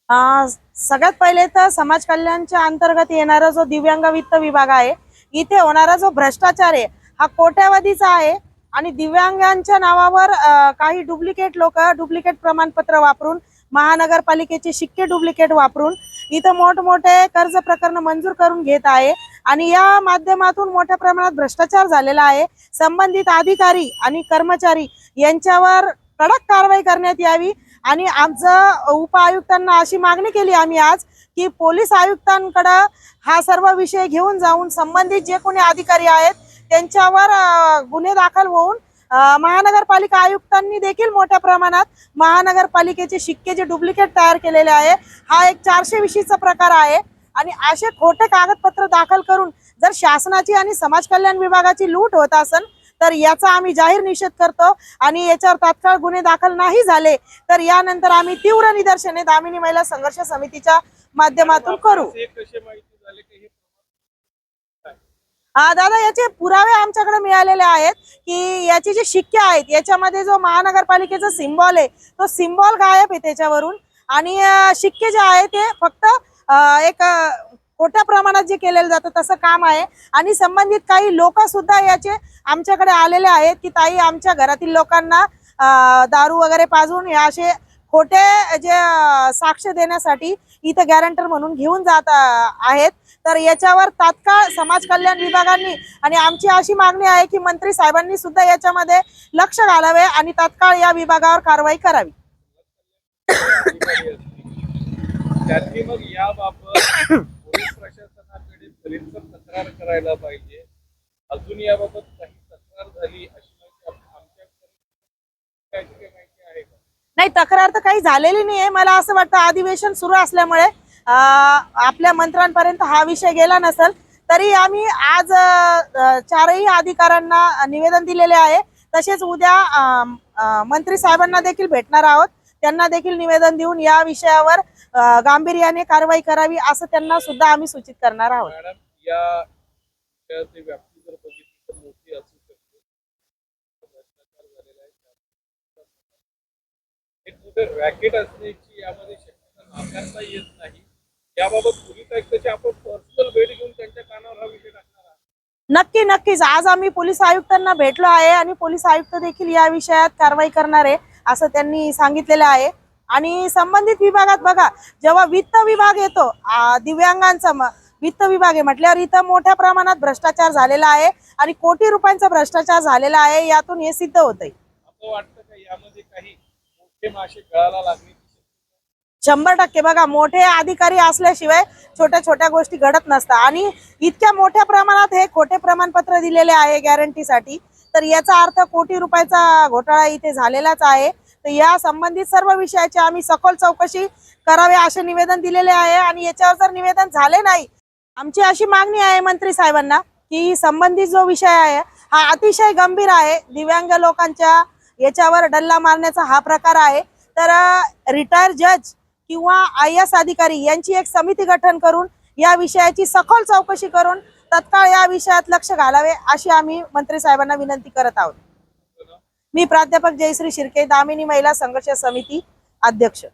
अ, सगळ्यात पहिले तर समाज कल्याणच्या अंतर्गत येणारा जो दिव्यांग वित्त विभाग आहे, इथे होणारा जो भ्रष्टाचार आहे हा कोट्यावधीचा आहे आणि दिव्यांगांच्या नावावर काही डुप्लिकेट लोक डुप्लिकेट प्रमाणपत्र वापरून महानगरपालिकेचे शिक्के डुप्लिकेट वापरून इथं मोठमोठे कर्ज प्रकरण मंजूर करून घेत आहे आणि या माध्यमातून मोठ्या प्रमाणात भ्रष्टाचार झालेला आहे। संबंधित अधिकारी आणि कर्मचारी यांच्यावर कडक कारवाई करण्यात यावी आणि आमचं उपायुक्तांना अशी मागणी केली आम्ही आज की पोलीस आयुक्तांकडे हा सर्व विषय घेऊन जाऊन संबंधित जे कोणी अधिकारी आहेत त्यांच्यावर गुन्हे दाखल होऊन महानगरपालिका आयुक्तांनी देखील मोठ्या प्रमाणात महानगरपालिकेचे शिक्के जे डुप्लिकेट तयार केलेले आहे हा एक 420चा प्रकार आहे आणि असे खोटे कागदपत्र दाखल करून जर शासनाची आणि समाज कल्याण विभागाची लूट होत असेल तर याचा आम्ही जाहीर निषेध करतो आणि याच्यावर तात्काळ गुन्हे दाखल नाही झाले तर यानंतर आम्ही तीव्र निदर्शने दामिनी महिला संघर्ष समितीच्या माध्यमातून करू। दादा याचे पुरावे आमच्याकडे मिळालेले आहेत की याचे जे शिक्के आहेत याच्यामध्ये जो महानगरपालिकेचा सिम्बॉल आहे तो सिम्बॉल गायब आहे त्याच्यावरून आणि शिक्के जे आहे ते फक्त एक खोट्या प्रमाणात जे केलेलं जातं तसं काम आहे आणि संबंधित काही लोक सुद्धा याचे आमच्याकडे आलेले आहेत की ताई आमच्या घरातील लोकांना दारू वगैरे पाजून या असे खोटे जे साक्ष देण्यासाठी इथे गॅरंटर म्हणून घेऊन जात आहेत तर याच्यावर तात्काळ समाज कल्याण विभागाने आणि आमची अशी मागणी आहे की मंत्री साहेबांनी सुद्धा याच्यामध्ये लक्ष घालावे आणि तात्काळ या विभागावर कारवाई करावी। त्यांनी मग याबाबत पोलीस प्रशासनाकडे त्वरित तक्रार करायला पाहिजे। अजून याबाबत काही तक्रार झाली अशी आमच्याकडे माहिती आहे का? नाही, तक्रार तर काही झालेली नाही आहे। मला असं वाटतं अधिवेशन सुरू असल्यामुळे आपल्या मंत्र्यांपर्यंत हा विषय गेला नसेल तरी आम्ही आज 4ही अधिकाऱ्यांना निवेदन दिलेले आहे। तसेच उद्या मंत्री साहेबांना देखील भेटणार आहोत, त्यांना देखील निवेदन देऊन या विषयावर गांभीर्याने कारवाई करावी असं त्यांना सुद्धा आम्ही सूचित करणार आहोत। मॅडम या व्याप्ती जर बघितली तर मोठी असू शकते, भ्रष्टाचार झालेला आहे, एक मोठे रॅकेट असण्याची यामध्ये शक्यता नाकारता येत नाही। याबाबत पोलीस आयुक्ताची आपण पर्सनल भेट घेऊन त्यांच्या कानावर हा विषय टाकणार आहात? नक्कीच आज आम्ही पोलीस आयुक्तांना भेटलो आहे आणि पोलीस आयुक्त देखील या विषयात कारवाई करणार आहे असं त्यांनी सांगितलेलं आहे आणि संबंधित विभागात बघा जेव्हा वित्त विभाग येतो दिव्यांगांचा वित्त विभाग आहे म्हटल्यावर इथं मोठ्या प्रमाणात भ्रष्टाचार झालेला आहे आणि कोटी रुपयांचा भ्रष्टाचार झालेला आहे, यातून हे सिद्ध होतंय। असं वाटतं का यामध्ये काही मोठे मासे गळाला लागण्याची? 100% बघा मोठे अधिकारी असल्याशिवाय छोट्या छोट्या गोष्टी घडत नसतात आणि इतक्या मोठ्या प्रमाणात हे खोटे प्रमाणपत्र दिलेले आहे गॅरंटीसाठी तर याचा अर्थ कोटी रुपयाचा घोटाळा इथे झालेलाच आहे। तर या संबंधित सर्व विषयाची आम्ही सखोल चौकशी करावे असे निवेदन दिलेले आहे आणि याच्यावर जर निवेदन झाले नाही आमची अशी मागणी आहे मंत्री साहेबांना की संबंधित जो विषय आहे हा अतिशय गंभीर आहे, दिव्यांग लोकांच्या याच्यावर डल्ला मारण्याचा हा प्रकार आहे तर रिटायर जज किंवा IAS अधिकारी यांची एक समिती गठन करून या विषयाची सखोल चौकशी करून तत्काळ या विषयात लक्ष घालावे अशी आम्ही मंत्री साहेबांना विनंती करत आहोत। मी प्राध्यापक जयश्री शिर्के, दामिनी महिला संघर्ष समिती अध्यक्ष।